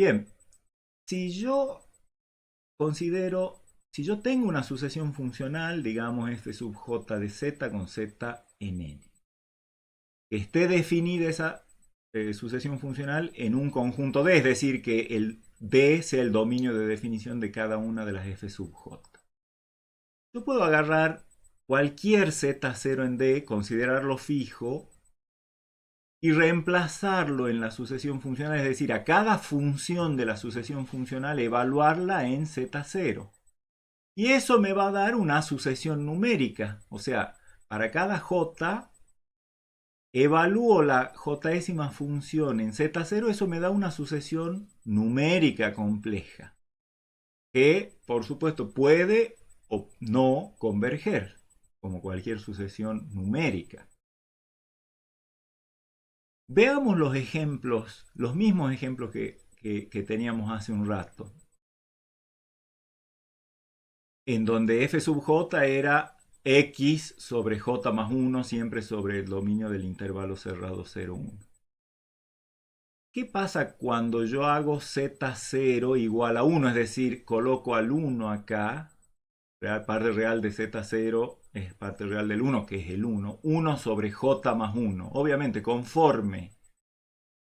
Bien, si yo considero, si yo tengo una sucesión funcional, digamos f sub j de z con z en n, que esté definida esa sucesión funcional en un conjunto D, es decir, que el D sea el dominio de definición de cada una de las f sub j. Yo puedo agarrar cualquier z0 en D, considerarlo fijo y reemplazarlo en la sucesión funcional, es decir, a cada función de la sucesión funcional evaluarla en z0. Y eso me va a dar una sucesión numérica, o sea, para cada j evalúo la jésima función en z0, eso me da una sucesión numérica compleja, que por supuesto puede o no converger, como cualquier sucesión numérica. Veamos los ejemplos, los mismos ejemplos que teníamos hace un rato, en donde f sub j era x sobre j más 1, siempre sobre el dominio del intervalo cerrado 0, 1. ¿Qué pasa cuando yo hago z0 igual a 1? Es decir, coloco al 1 acá, parte real de z0 es parte real del 1, que es el 1, 1 sobre j más 1. Obviamente, conforme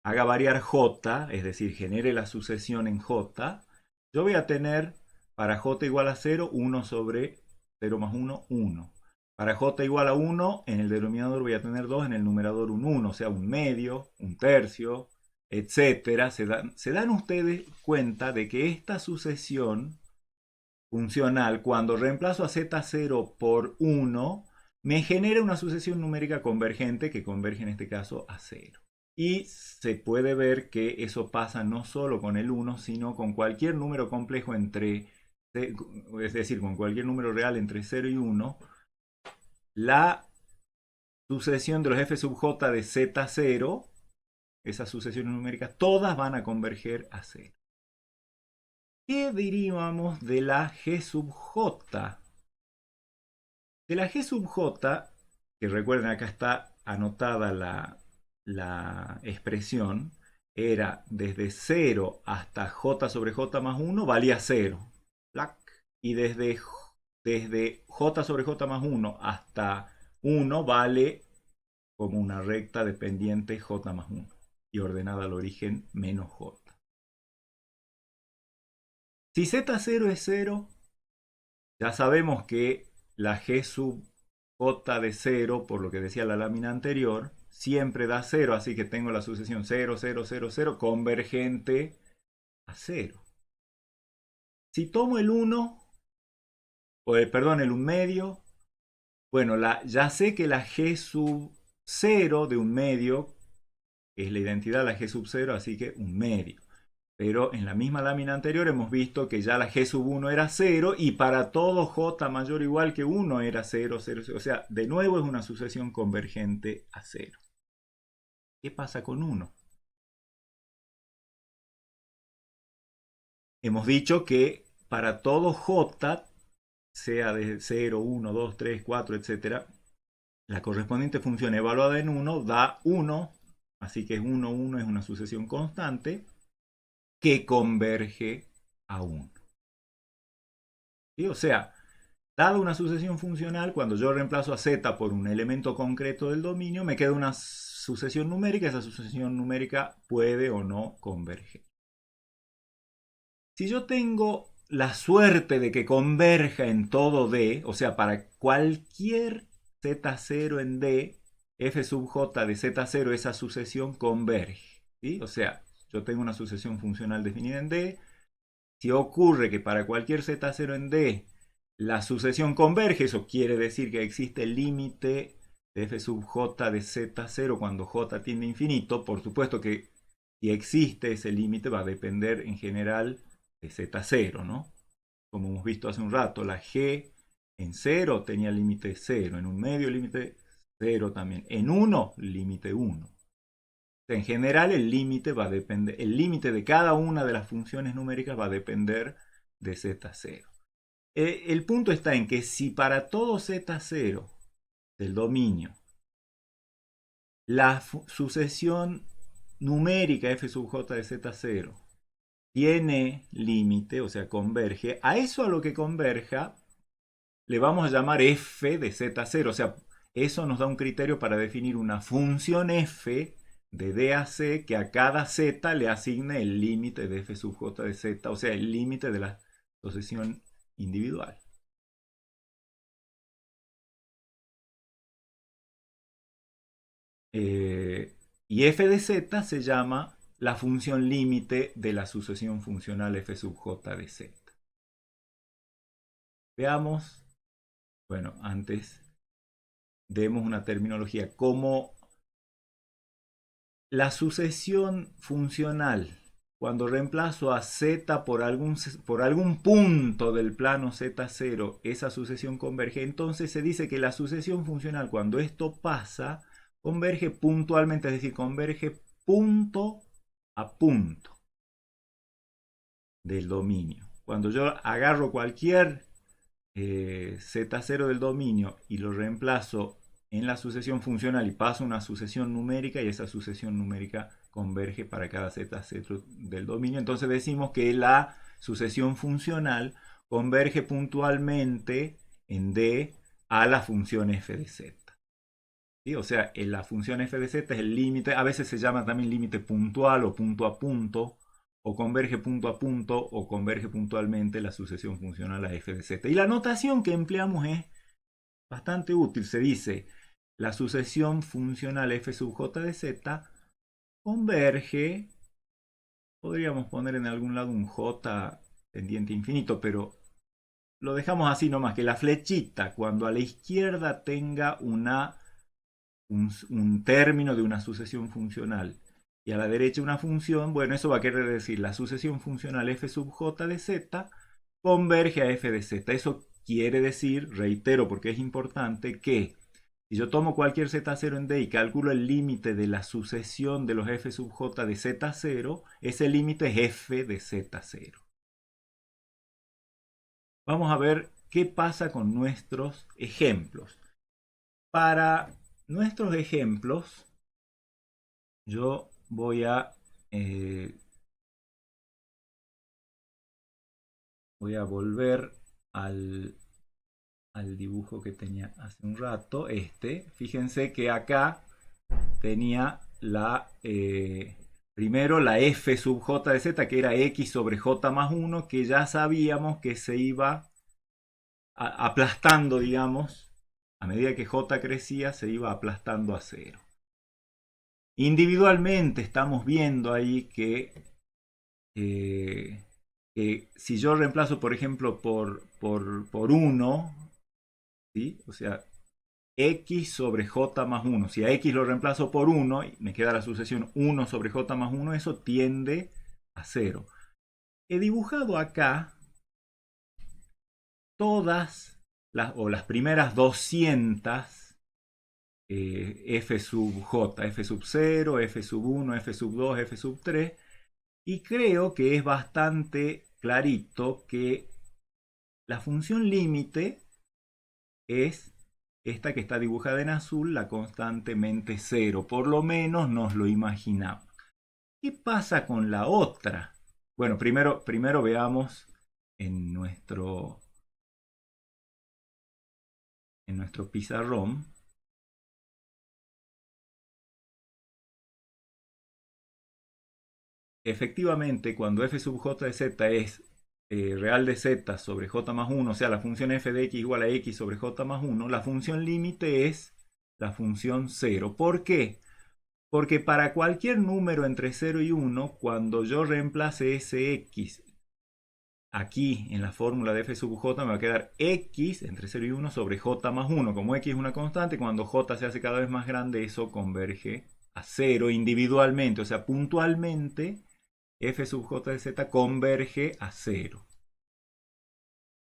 haga variar j, es decir, genere la sucesión en j, yo voy a tener para j igual a 0, 1 sobre 0 más 1, 1. Para j igual a 1, en el denominador voy a tener 2, en el numerador un 1, o sea, un medio, un tercio, etcétera. Se dan ustedes cuenta de que esta sucesión funcional, cuando reemplazo a z0 por 1, me genera una sucesión numérica convergente que converge en este caso a 0. Y se puede ver que eso pasa no solo con el 1, sino con cualquier número complejo entre, es decir, con cualquier número real entre 0 y 1, la sucesión de los f sub j de z0, esas sucesiones numéricas, todas van a converger a 0. ¿Qué diríamos de la g sub j? De la g sub j, que recuerden acá está anotada la expresión, era desde 0 hasta j sobre j más 1 valía 0. Y desde j sobre j más 1 hasta 1 vale como una recta dependiente j más 1 y ordenada al origen menos j. Si z0 es 0, ya sabemos que la g sub j de 0, por lo que decía la lámina anterior, siempre da 0, así que tengo la sucesión 0, 0, 0, 0 convergente a 0. Si tomo el 1, perdón, el 1 medio, bueno, ya sé que la g sub 0 de 1 medio es la identidad de la g sub 0, así que 1 medio. Pero en la misma lámina anterior hemos visto que ya la g sub 1 era 0 y para todo j mayor o igual que 1 era 0, 0, 0. O sea, de nuevo es una sucesión convergente a 0. ¿Qué pasa con 1? Hemos dicho que para todo j, sea de 0, 1, 2, 3, 4, etc., la correspondiente función evaluada en 1 da 1, así que 1, 1 es una sucesión constante que converge a 1. ¿Sí? O sea, dada una sucesión funcional, cuando yo reemplazo a z por un elemento concreto del dominio, me queda una sucesión numérica. Esa sucesión numérica puede o no converger. Si yo tengo la suerte de que converja en todo D, o sea, para cualquier z0 en D, f sub j de z0, esa sucesión converge. ¿Sí? O sea, yo tengo una sucesión funcional definida en D. Si ocurre que para cualquier z0 en D la sucesión converge, eso quiere decir que existe el límite de f sub j de z0 cuando j tiende a infinito. Por supuesto que si existe ese límite va a depender en general de z0, ¿no? Como hemos visto hace un rato, la g en 0 tenía límite 0, en un medio límite 0 también, en 1 límite 1. En general el límite va a depender, el límite de cada una de las funciones numéricas va a depender de z0. El punto está en que si para todo z0 del dominio la sucesión numérica f sub j de z0 tiene límite, o sea, converge, a eso a lo que converja le vamos a llamar f de z0. O sea, eso nos da un criterio para definir una función f de d a c que a cada z le asigne el límite de f sub j de z, o sea, el límite de la sucesión individual. Y f de z se llama la función límite de la sucesión funcional f sub j de z. Veamos, bueno, antes demos una terminología como la sucesión funcional. Cuando reemplazo a z por algún punto del plano z0, esa sucesión converge. Entonces se dice que la sucesión funcional, cuando esto pasa, converge puntualmente, es decir, converge punto a punto del dominio. Cuando yo agarro cualquier z0 del dominio y lo reemplazo en la sucesión funcional y paso una sucesión numérica, y esa sucesión numérica converge para cada z0 del dominio, entonces decimos que la sucesión funcional converge puntualmente en D a la función f de z. ¿Sí? O sea, la función f de z es el límite, a veces se llama también límite puntual o punto a punto, o converge punto a punto, o converge puntualmente la sucesión funcional a f de z. Y la notación que empleamos es bastante útil. Se dice, la sucesión funcional f sub j de z converge, podríamos poner en algún lado un j tendiente infinito, pero lo dejamos así nomás, que la flechita cuando a la izquierda tenga un término de una sucesión funcional y a la derecha una función, bueno, eso va a querer decir la sucesión funcional f sub j de z converge a f de z. Eso quiere decir, reitero porque es importante, que si yo tomo cualquier z0 en D y calculo el límite de la sucesión de los f sub j de z0, ese límite es f de z0. Vamos a ver qué pasa con nuestros ejemplos. Para nuestros ejemplos, yo voy a volver al dibujo que tenía hace un rato. Fíjense que acá tenía primero la f sub j de z, que era x sobre j más 1, que ya sabíamos que se iba aplastando, digamos, a medida que j crecía, se iba aplastando a 0. Individualmente estamos viendo ahí que si yo reemplazo, por ejemplo, por 1, ¿sí? O sea, x sobre j más 1. Si a x lo reemplazo por 1, me queda la sucesión 1 sobre j más 1, eso tiende a 0. He dibujado acá todas las primeras 200 f sub j, f sub 0, f sub 1, f sub 2, f sub 3, y creo que es bastante clarito que la función límite es esta que está dibujada en azul, la constantemente 0. Por lo menos nos lo imaginamos. ¿Qué pasa con la otra? Bueno, primero veamos en nuestro pizarrón. Efectivamente, cuando f sub j de z es real de z sobre j más 1, o sea, la función f de x igual a x sobre j más 1, la función límite es la función 0. ¿Por qué? Porque para cualquier número entre 0 y 1, cuando yo reemplace ese x aquí en la fórmula de f sub j, me va a quedar x entre 0 y 1 sobre j más 1. Como x es una constante, cuando j se hace cada vez más grande, eso converge a 0 individualmente. O sea, puntualmente, f sub j de z converge a 0.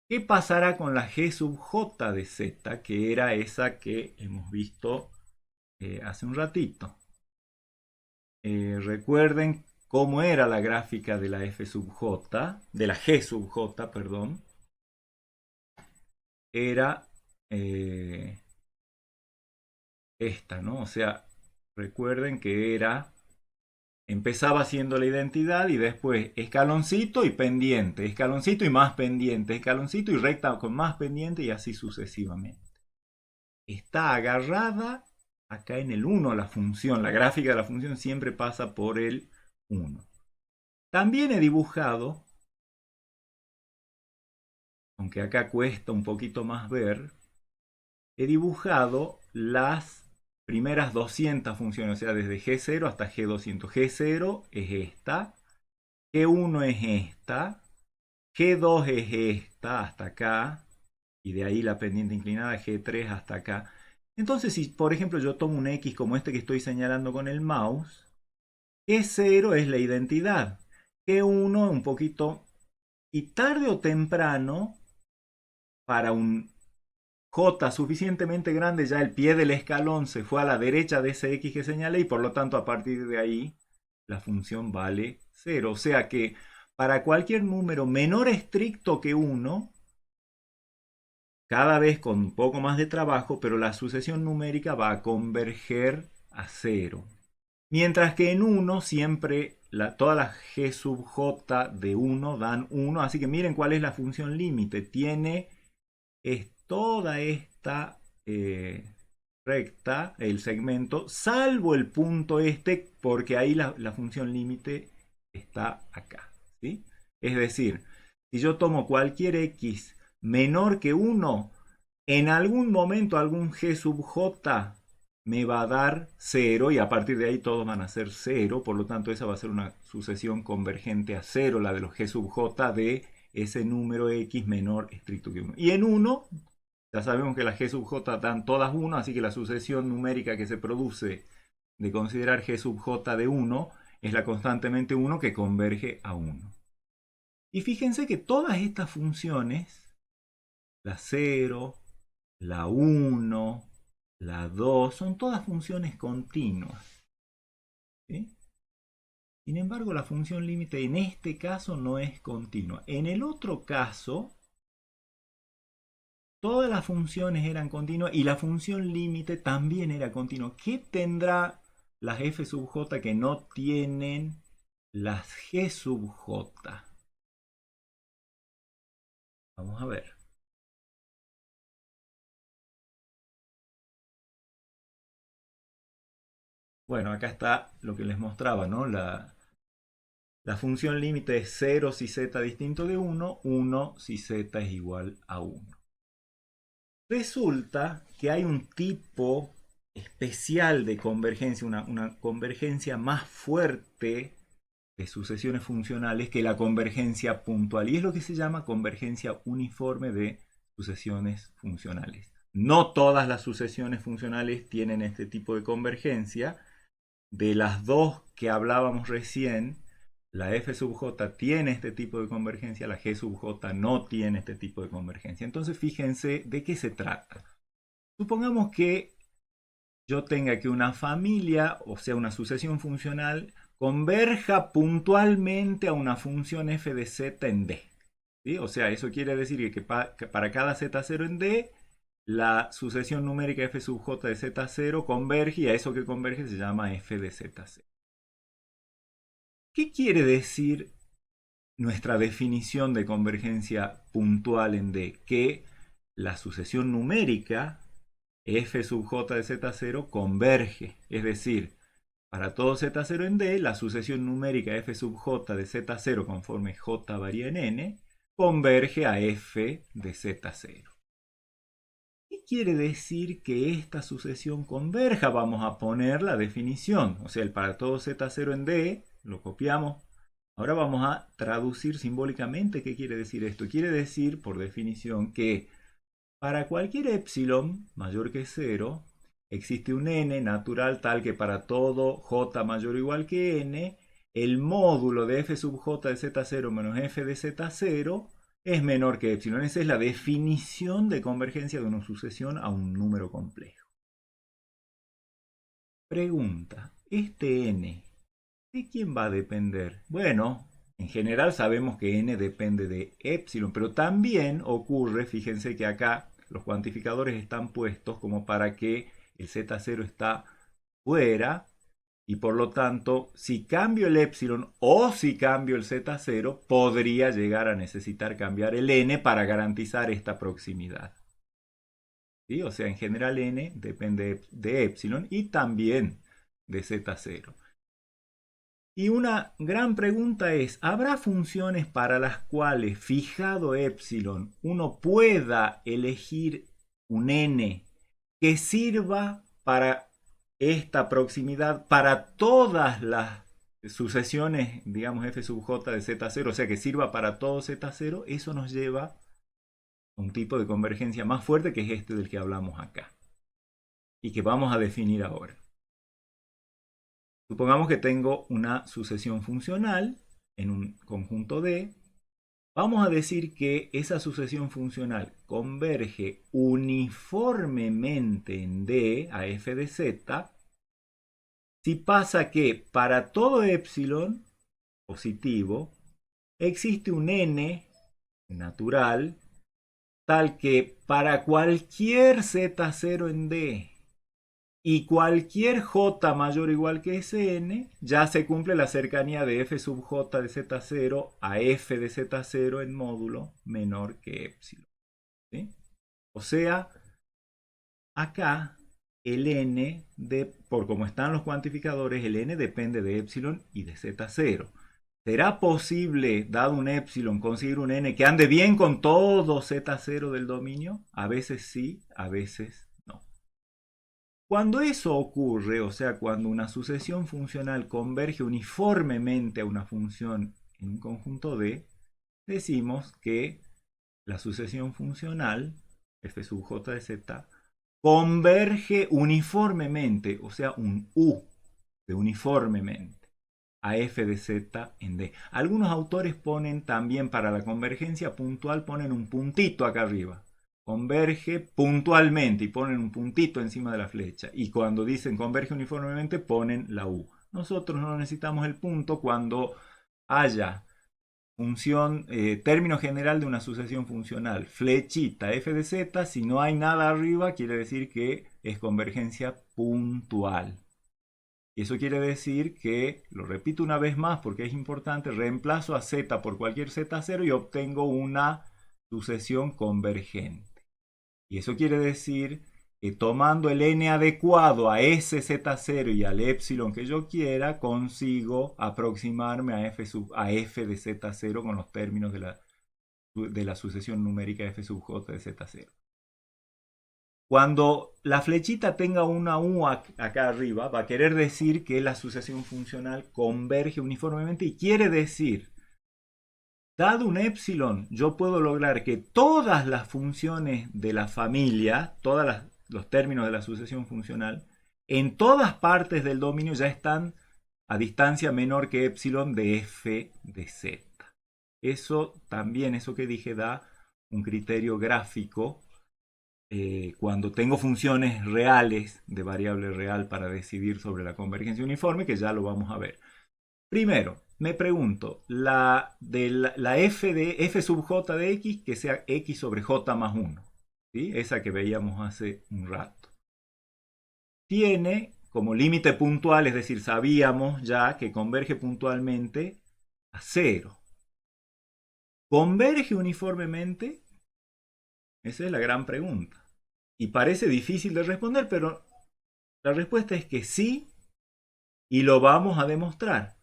¿Qué pasará con la g sub j de z, que era esa que hemos visto hace un ratito? Recuerden cómo era la gráfica de la f sub j, de la g sub j, perdón. Era esta, ¿no? O sea, recuerden que era Empezaba haciendo la identidad y después escaloncito y pendiente, escaloncito y más pendiente, escaloncito y recta con más pendiente y así sucesivamente. Está agarrada acá en el 1 la función, la gráfica de la función siempre pasa por el 1. También he dibujado, aunque acá cuesta un poquito más ver, he dibujado las primeras 200 funciones, o sea, desde G0 hasta G200. G0 es esta, G1 es esta, G2 es esta hasta acá, y de ahí la pendiente inclinada G3 hasta acá. Entonces, si por ejemplo yo tomo un X como este que estoy señalando con el mouse, G0 es la identidad, G1 un poquito, y tarde o temprano, para un J suficientemente grande, ya el pie del escalón se fue a la derecha de ese X que señalé y por lo tanto a partir de ahí la función vale 0. O sea que para cualquier número menor estricto que 1, cada vez con un poco más de trabajo, pero la sucesión numérica va a converger a 0. Mientras que en 1 siempre todas las g sub j de 1 dan 1. Así que miren cuál es la función límite. Tiene toda esta recta, el segmento, salvo el punto este, porque ahí la función límite está acá. ¿Sí? Es decir, si yo tomo cualquier x menor que 1, en algún momento algún g sub j me va a dar 0 y a partir de ahí todos van a ser 0. Por lo tanto, esa va a ser una sucesión convergente a 0, la de los g sub j de ese número x menor estricto que 1. Y en 1, ya sabemos que las g sub j dan todas 1, así que la sucesión numérica que se produce de considerar g sub j de 1 es la constantemente 1 que converge a 1. Y fíjense que todas estas funciones, la 0, la 1, la 2, son todas funciones continuas. ¿Sí? Sin embargo, la función límite en este caso no es continua. En el otro caso, todas las funciones eran continuas y la función límite también era continua. ¿Qué tendrá las f sub j que no tienen las g sub j? Vamos a ver. Bueno, acá está lo que les mostraba, ¿no? La función límite es 0 si z distinto de 1, 1 si z es igual a 1. Resulta que hay un tipo especial de convergencia, una convergencia más fuerte de sucesiones funcionales que la convergencia puntual. Y es lo que se llama convergencia uniforme de sucesiones funcionales. No todas las sucesiones funcionales tienen este tipo de convergencia. De las dos que hablábamos recién, la f sub j tiene este tipo de convergencia, la g sub j no tiene este tipo de convergencia. Entonces fíjense de qué se trata. Supongamos que yo tenga que una familia, o sea, una sucesión funcional, converja puntualmente a una función f de z en d. ¿Sí? O sea, eso quiere decir que para cada z0 en d, la sucesión numérica f sub j de z0 converge y a eso que converge se llama f de z0. ¿Qué quiere decir nuestra definición de convergencia puntual en D? Que la sucesión numérica f sub j de z0 converge. Es decir, para todo z0 en D, la sucesión numérica f sub j de z0 conforme j varía en n, converge a f de z0. ¿Qué quiere decir que esta sucesión converja? Vamos a poner la definición. O sea, el para todo z0 en D, lo copiamos. Ahora vamos a traducir simbólicamente qué quiere decir esto. Quiere decir, por definición, que para cualquier epsilon mayor que 0, existe un n natural tal que para todo j mayor o igual que n, el módulo de f sub j de z0 menos f de z0 es menor que epsilon. Esa es la definición de convergencia de una sucesión a un número complejo. Pregunta, este n, ¿de quién va a depender? Bueno, en general sabemos que n depende de epsilon, pero también ocurre, fíjense que acá los cuantificadores están puestos como para que el z0 está fuera Y por lo tanto, si cambio el epsilon o si cambio el z0, podría llegar a necesitar cambiar el n para garantizar esta proximidad. ¿Sí? O sea, en general n depende de epsilon y también de z0. Y una gran pregunta es, ¿habrá funciones para las cuales, fijado epsilon, uno pueda elegir un n que sirva para esta proximidad para todas las sucesiones, digamos, f sub j de z0, o sea, que sirva para todo z0? Eso nos lleva a un tipo de convergencia más fuerte, que es este del que hablamos acá y que vamos a definir ahora. Supongamos que tengo una sucesión funcional en un conjunto D. Vamos a decir que esa sucesión funcional converge uniformemente en D a f de z si pasa que para todo epsilon positivo existe un n natural tal que para cualquier z0 en D y cualquier j mayor o igual que Sn, ya se cumple la cercanía de f sub j de z0 a f de z0 en módulo menor que epsilon. ¿Sí? O sea, acá el n, por como están los cuantificadores, el n depende de epsilon y de z0. ¿Será posible, dado un epsilon, conseguir un n que ande bien con todo z0 del dominio? A veces sí, a veces no. Cuando eso ocurre, o sea, cuando una sucesión funcional converge uniformemente a una función en un conjunto D, decimos que la sucesión funcional, f sub j de z, converge uniformemente, o sea, un U de uniformemente, a f de z en D. Algunos autores ponen también para la convergencia puntual, ponen un puntito acá arriba. Converge puntualmente y ponen un puntito encima de la flecha. Y cuando dicen converge uniformemente ponen la U. Nosotros no necesitamos el punto cuando haya función, término general de una sucesión funcional, flechita f de z, si no hay nada arriba quiere decir que es convergencia puntual. Y eso quiere decir que, lo repito una vez más porque es importante, reemplazo a z por cualquier z0 y obtengo una sucesión convergente. Y eso quiere decir que tomando el n adecuado a ese z0 y al epsilon que yo quiera, consigo aproximarme a f de z0 con los términos de la sucesión numérica f sub j de z0. Cuando la flechita tenga una U acá arriba, va a querer decir que la sucesión funcional converge uniformemente y quiere decir, dado un epsilon, yo puedo lograr que todas las funciones de la familia, todos los términos de la sucesión funcional, en todas partes del dominio ya están a distancia menor que epsilon de f de z. Eso también, eso que dije, da un criterio gráfico cuando tengo funciones reales de variable real para decidir sobre la convergencia uniforme, que ya lo vamos a ver. Primero, me pregunto, la f de f sub j de x, que sea x sobre j más 1, ¿sí? Esa que veíamos hace un rato. Tiene como límite puntual, es decir, sabíamos ya que converge puntualmente a 0. ¿Converge uniformemente? Esa es la gran pregunta. Y parece difícil de responder, pero la respuesta es que sí, y lo vamos a demostrar.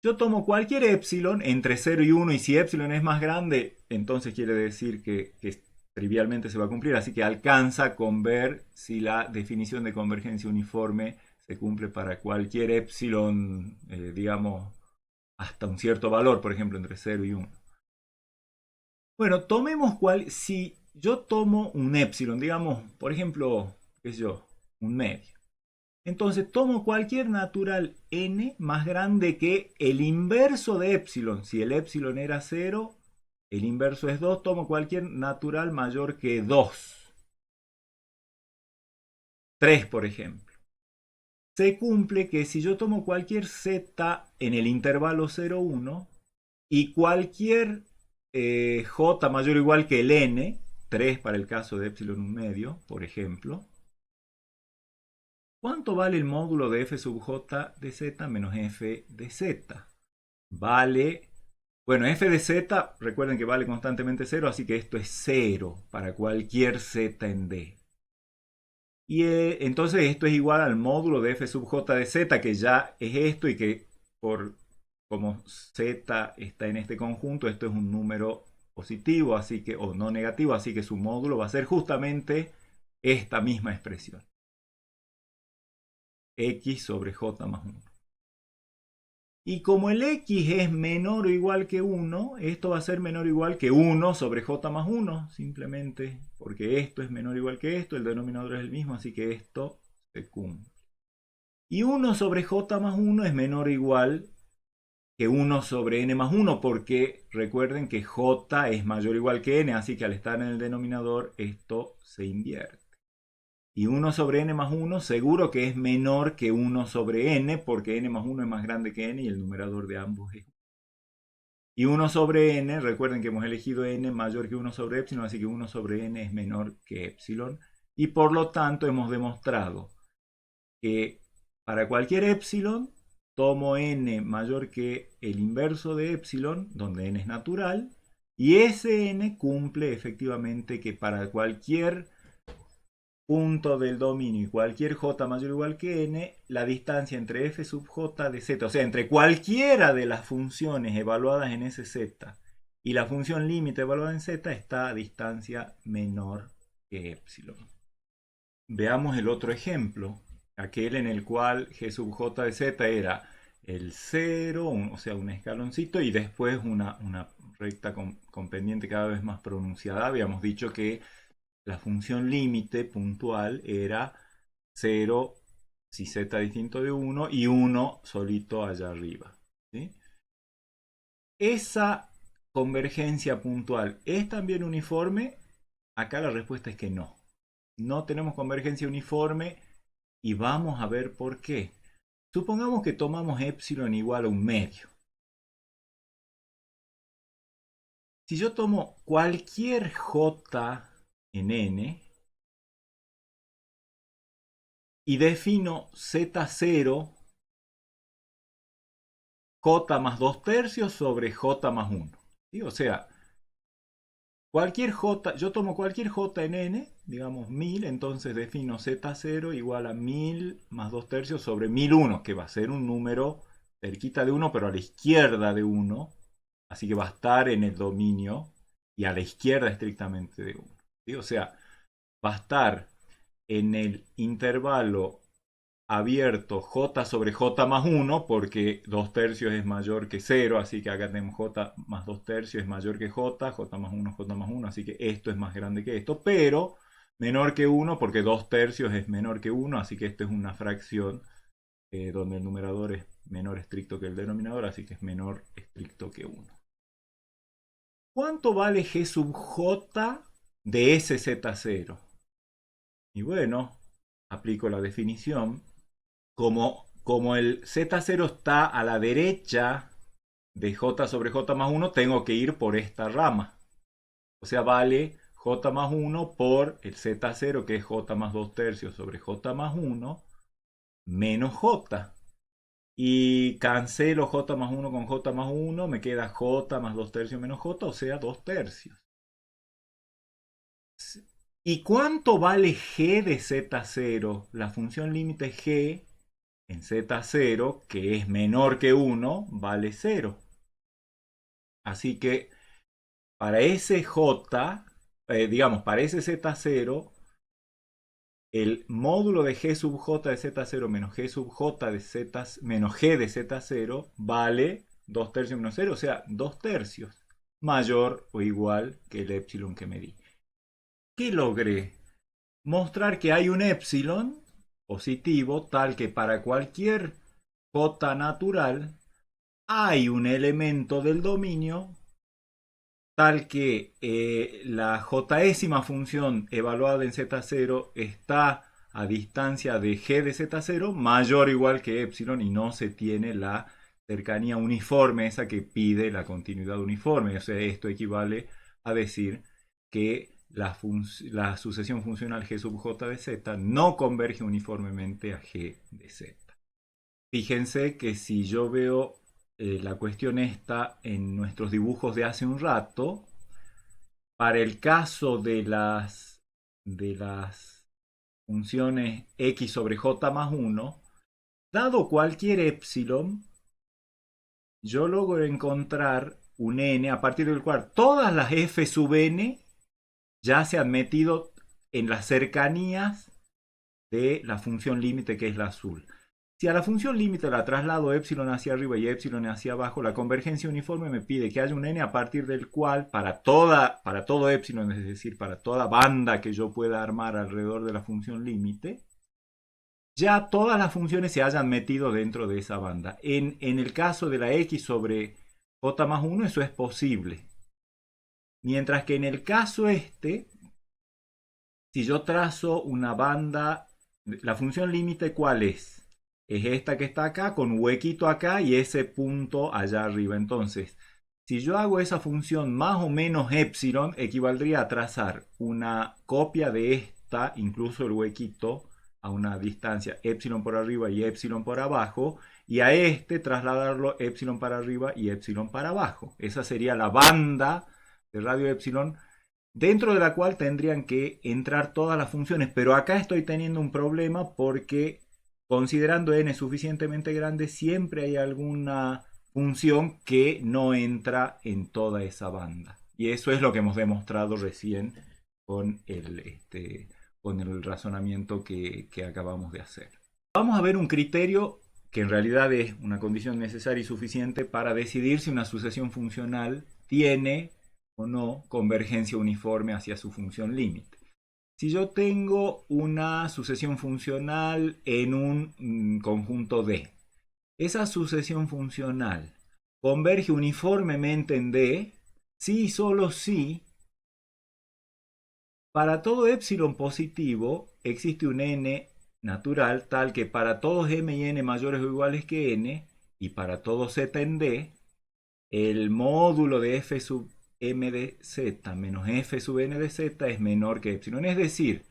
Yo tomo cualquier epsilon entre 0 y 1, y si epsilon es más grande, entonces quiere decir que trivialmente se va a cumplir, así que alcanza con ver si la definición de convergencia uniforme se cumple para cualquier epsilon, digamos, hasta un cierto valor, por ejemplo, entre 0 y 1. Bueno, tomemos si yo tomo un epsilon, digamos, por ejemplo, qué sé yo, un medio. Entonces tomo cualquier natural n más grande que el inverso de epsilon. Si el epsilon era 0, el inverso es 2, tomo cualquier natural mayor que 2. 3, por ejemplo. Se cumple que si yo tomo cualquier z en el intervalo 0, 1 y cualquier j mayor o igual que el n, 3 para el caso de epsilon 1 medio, por ejemplo, ¿Cuánto vale el módulo de f sub j de z menos f de z? Vale, bueno, f de z, recuerden que vale constantemente 0, así que esto es 0 para cualquier z en D. Y entonces esto es igual al módulo de f sub j de z, que ya es esto y que como z está en este conjunto, esto es un número positivo, así que, o no negativo, así que su módulo va a ser justamente esta misma expresión. X sobre j más 1. Y como el x es menor o igual que 1, esto va a ser menor o igual que 1 sobre j más 1, simplemente porque esto es menor o igual que esto, el denominador es el mismo, así que esto se cumple. Y 1 sobre j más 1 es menor o igual que 1 sobre n más 1, porque recuerden que j es mayor o igual que n, así que al estar en el denominador esto se invierte. Y 1 sobre n más 1 seguro que es menor que 1 sobre n, porque n más 1 es más grande que n y el numerador de ambos es 1. Y 1 sobre n, recuerden que hemos elegido n mayor que 1 sobre epsilon, así que 1 sobre n es menor que epsilon. Y por lo tanto hemos demostrado que para cualquier epsilon tomo n mayor que el inverso de epsilon, donde n es natural, y ese n cumple efectivamente que para cualquier punto del dominio y cualquier j mayor o igual que n, la distancia entre f sub j de z, o sea, entre cualquiera de las funciones evaluadas en ese z y la función límite evaluada en z, está a distancia menor que epsilon. Veamos el otro ejemplo, aquel en el cual g sub j de z era el 0, o sea, un escaloncito, y después una recta con pendiente cada vez más pronunciada. Habíamos dicho que la función límite puntual era 0 si z distinto de 1 y 1 solito allá arriba. ¿Sí? ¿Esa convergencia puntual es también uniforme? Acá la respuesta es que no. No tenemos convergencia uniforme y vamos a ver por qué. Supongamos que tomamos epsilon igual a un medio. Si yo tomo cualquier j en n, y defino z0 j más 2 tercios sobre j más 1. ¿Sí? O sea, cualquier j, yo tomo cualquier j en n, digamos 1000, entonces defino z0 igual a 1000 más 2 tercios sobre 1001, que va a ser un número cerquita de 1, pero a la izquierda de 1, así que va a estar en el dominio y a la izquierda estrictamente de 1. ¿Sí? O sea, va a estar en el intervalo abierto j sobre j más 1, porque 2 tercios es mayor que 0, así que acá tenemos j más 2 tercios es mayor que j más 1, j más 1, así que esto es más grande que esto, pero menor que 1 porque 2 tercios es menor que 1, así que esto es una fracción donde el numerador es menor estricto que el denominador, así que es menor estricto que 1. ¿Cuánto vale g sub j de ese z0? Y bueno, aplico la definición. Como el z0 está a la derecha de j sobre j más 1, tengo que ir por esta rama. O sea, vale j más 1 por el z0, que es j más 2 tercios sobre j más 1, menos j. Y cancelo j más 1 con j más 1, me queda j más 2 tercios menos j, o sea, 2 tercios. ¿Y cuánto vale g de z0? La función límite g en z0, que es menor que 1, vale 0. Así que para ese j, digamos, para ese z0, el módulo de g sub j de z0 menos g sub j de z menos g de z0 vale 2 tercios menos 0, o sea, 2 tercios, mayor o igual que el epsilon que medí. ¿Qué logré? Mostrar que hay un epsilon positivo tal que para cualquier j natural hay un elemento del dominio tal que la jésima función evaluada en z0 está a distancia de g de z0 mayor o igual que epsilon y no se tiene la cercanía uniforme, esa que pide la continuidad uniforme. O sea, esto equivale a decir que la sucesión funcional G sub J de Z no converge uniformemente a G de Z. Fíjense que si yo veo la cuestión esta en nuestros dibujos de hace un rato, para el caso de las funciones x sobre j más 1, dado cualquier epsilon, yo logro encontrar un n a partir del cual todas las f sub n ya se han metido en las cercanías de la función límite, que es la azul. Si a la función límite la traslado epsilon hacia arriba y epsilon hacia abajo, la convergencia uniforme me pide que haya un n a partir del cual para todo epsilon, es decir, para toda banda que yo pueda armar alrededor de la función límite, ya todas las funciones se hayan metido dentro de esa banda. En el caso de la x sobre j más 1 eso es posible. Mientras que en el caso este, si yo trazo una banda, la función límite, ¿cuál es? Es esta que está acá, con huequito acá y ese punto allá arriba. Entonces, si yo hago esa función más o menos epsilon, equivaldría a trazar una copia de esta, incluso el huequito, a una distancia epsilon por arriba y epsilon por abajo, y a este trasladarlo epsilon para arriba y epsilon para abajo. Esa sería la banda de radio epsilon, dentro de la cual tendrían que entrar todas las funciones. Pero acá estoy teniendo un problema porque, considerando n suficientemente grande, siempre hay alguna función que no entra en toda esa banda. Y eso es lo que hemos demostrado recién con el razonamiento que acabamos de hacer. Vamos a ver un criterio que en realidad es una condición necesaria y suficiente para decidir si una sucesión funcional tiene o no convergencia uniforme hacia su función límite. Si yo tengo una sucesión funcional en un conjunto D, esa sucesión funcional converge uniformemente en D si y solo si para todo epsilon positivo existe un n natural tal que para todos m y n mayores o iguales que n y para todo z en D, el módulo de f sub m de z menos f sub n de z es menor que epsilon. Es decir,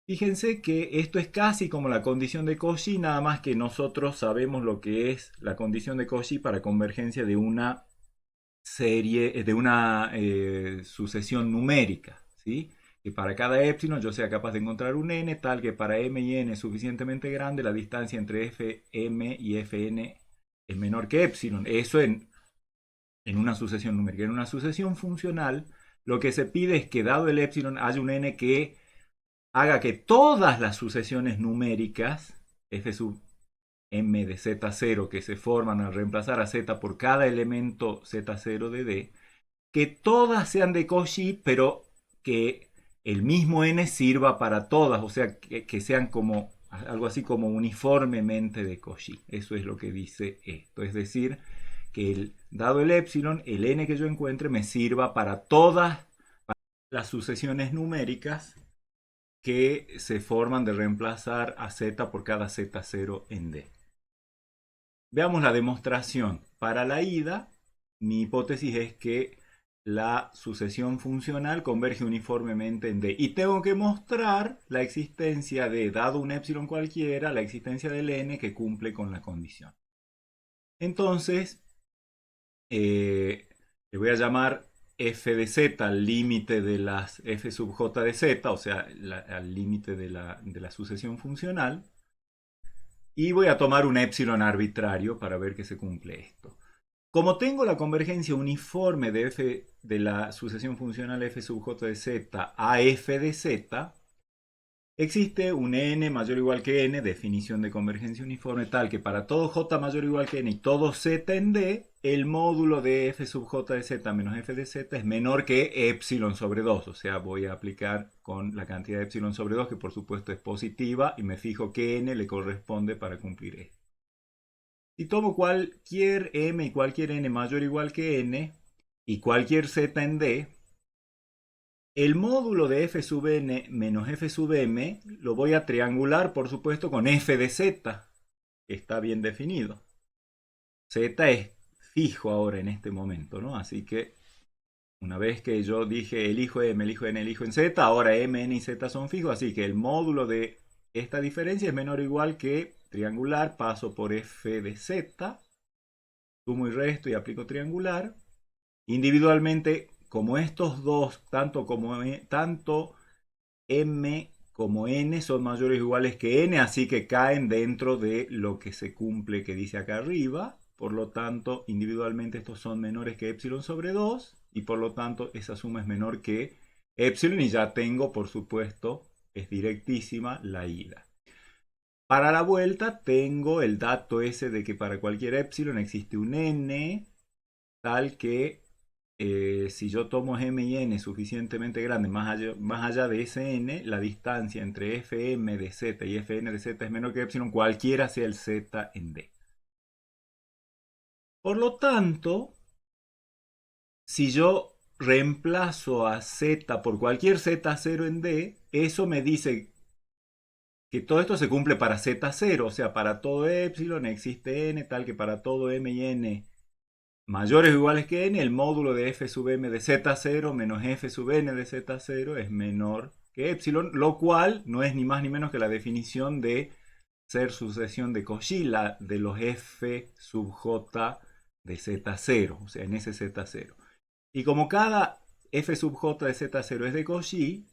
fíjense que esto es casi como la condición de Cauchy, nada más que nosotros sabemos lo que es la condición de Cauchy para convergencia de una serie, de una sucesión numérica, ¿sí? Que para cada epsilon yo sea capaz de encontrar un n tal que para m y n es suficientemente grande, la distancia entre fm y fn es menor que epsilon. Eso en una sucesión numérica. En una sucesión funcional, lo que se pide es que, dado el epsilon, haya un n que haga que todas las sucesiones numéricas, f sub m de z0, que se forman al reemplazar a z por cada elemento z0 de D, que todas sean de Cauchy, pero que el mismo n sirva para todas, o sea, que sean como algo así como uniformemente de Cauchy. Eso es lo que dice esto. Es decir, que dado el epsilon, el n que yo encuentre me sirva para todas las sucesiones numéricas que se forman de reemplazar a z por cada z0 en D. Veamos la demostración. Para la ida, mi hipótesis es que la sucesión funcional converge uniformemente en D. Y tengo que mostrar la existencia de, dado un epsilon cualquiera, la existencia del n que cumple con la condición. Entonces, le voy a llamar f de z al límite de las f sub j de z, o sea, al límite de la sucesión funcional. Y voy a tomar un epsilon arbitrario para ver que se cumple esto. Como tengo la convergencia uniforme de la sucesión funcional f sub j de z a f de z, existe un n mayor o igual que n, definición de convergencia uniforme, tal que para todo j mayor o igual que n y todo z en D, el módulo de f sub j de z menos f de z es menor que epsilon sobre 2. O sea, voy a aplicar con la cantidad de epsilon sobre 2, que por supuesto es positiva, y me fijo que n le corresponde para cumplir esto. Si tomo cualquier m y cualquier n mayor o igual que n y cualquier z en D, el módulo de f sub n menos f sub m lo voy a triangular, por supuesto, con f de z, que está bien definido. Z es fijo ahora en este momento, ¿no? Así que Una vez que yo dije elijo m, elijo n, elijo en z, ahora m, n y z son fijos, así que el módulo de esta diferencia es menor o igual que triangular, paso por f de z, sumo y resto y aplico triangular. Individualmente, como estos dos, tanto m como n son mayores o iguales que n, así que caen dentro de lo que se cumple que dice acá arriba. Por lo tanto, individualmente estos son menores que epsilon sobre 2 y por lo tanto esa suma es menor que epsilon y ya tengo, por supuesto, es directísima la ida. Para la vuelta tengo el dato ese de que para cualquier epsilon existe un n tal que si yo tomo m y n suficientemente grandes, más allá de ese n, la distancia entre fm de z y fn de z es menor que epsilon, cualquiera sea el z en d. Por lo tanto, si yo reemplazo a z por cualquier z0 en d, eso me dice que todo esto se cumple para z0, o sea, para todo epsilon existe n, tal que para todo m y n mayores o iguales que n, el módulo de f sub m de z0 menos f sub n de z0 es menor que epsilon, lo cual no es ni más ni menos que la definición de ser sucesión de Cauchy, de los f sub j de z0, o sea, en ese z0. Y como cada f sub j de z0 es de Cauchy,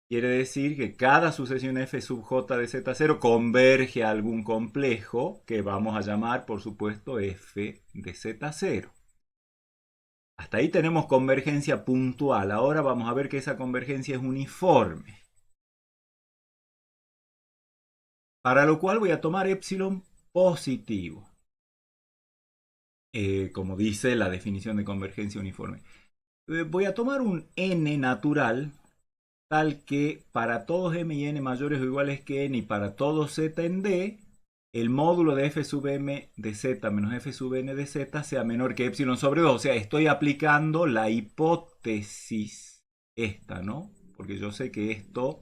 quiere decir que cada sucesión f sub j de z0 converge a algún complejo que vamos a llamar, por supuesto, f de z0. Hasta ahí tenemos convergencia puntual. Ahora vamos a ver que esa convergencia es uniforme. Para lo cual voy a tomar epsilon positivo. Como dice la definición de convergencia uniforme. Voy a tomar un n natural tal que para todos m y n mayores o iguales que n y para todo z en d, el módulo de f sub m de z menos f sub n de z sea menor que epsilon sobre 2. O sea, estoy aplicando la hipótesis esta, ¿no? Porque yo sé que esto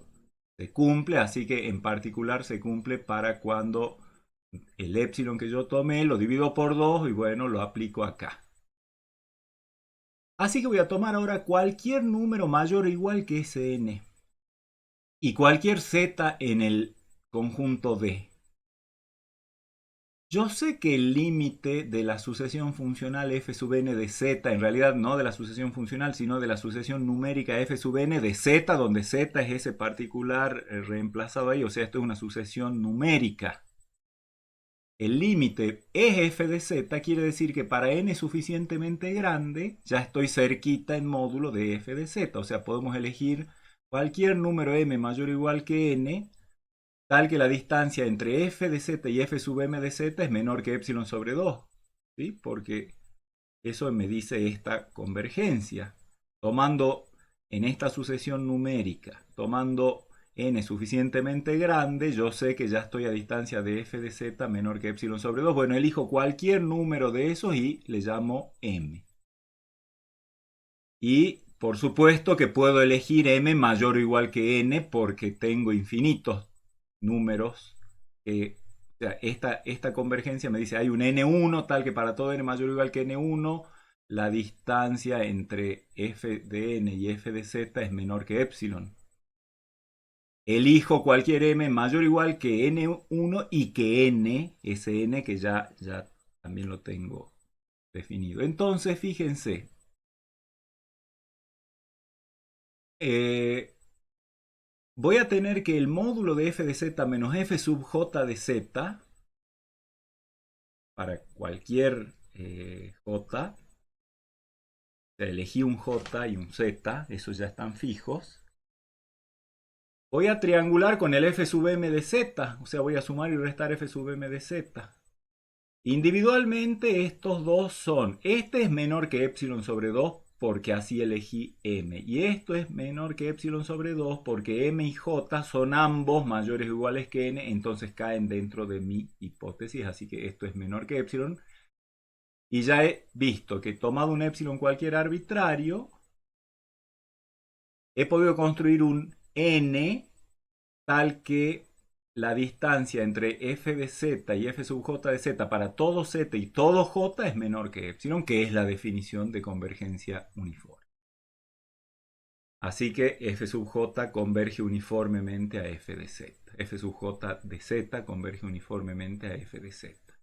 se cumple, así que en particular se cumple para cuando el epsilon que yo tomé lo divido por 2 y bueno, lo aplico acá. Así que voy a tomar ahora cualquier número mayor o igual que ese n y cualquier z en el conjunto D. Yo sé que el límite de la sucesión funcional f sub n de z, en realidad no de la sucesión funcional, sino de la sucesión numérica f sub n de z, donde z es ese particular reemplazado ahí, o sea, esto es una sucesión numérica. El límite es f de z, quiere decir que para n suficientemente grande, ya estoy cerquita en módulo de f de z, o sea, podemos elegir cualquier número m mayor o igual que n, tal que la distancia entre f de z y f sub m de z es menor que epsilon sobre 2, ¿sí? Porque eso me dice esta convergencia. Tomando en esta sucesión numérica, tomando n suficientemente grande, yo sé que ya estoy a distancia de f de z menor que epsilon sobre 2. Bueno, elijo cualquier número de esos y le llamo m. Y por supuesto que puedo elegir m mayor o igual que n porque tengo infinitos números. O sea, esta convergencia me dice hay un n1 tal que para todo n mayor o igual que n1 la distancia entre f de n y f de z es menor que epsilon. Elijo cualquier m mayor o igual que n1 y que n, ese n que ya también lo tengo definido. Entonces, fíjense. Voy a tener que el módulo de f de z menos f sub j de z, para cualquier j, elegí un j y un z, esos ya están fijos. Voy a triangular con el f sub m de z, o sea, voy a sumar y restar f sub m de z. Individualmente estos dos son, este es menor que epsilon sobre 2 porque así elegí m. Y esto es menor que epsilon sobre 2 porque m y j son ambos mayores o iguales que n, entonces caen dentro de mi hipótesis, así que esto es menor que epsilon. Y ya he visto que tomado un epsilon cualquier arbitrario, he podido construir un n tal que la distancia entre f de z y f sub j de z para todo z y todo j es menor que epsilon, que es la definición de convergencia uniforme. Así que f sub j converge uniformemente a f de z. F sub j de z converge uniformemente a f de z.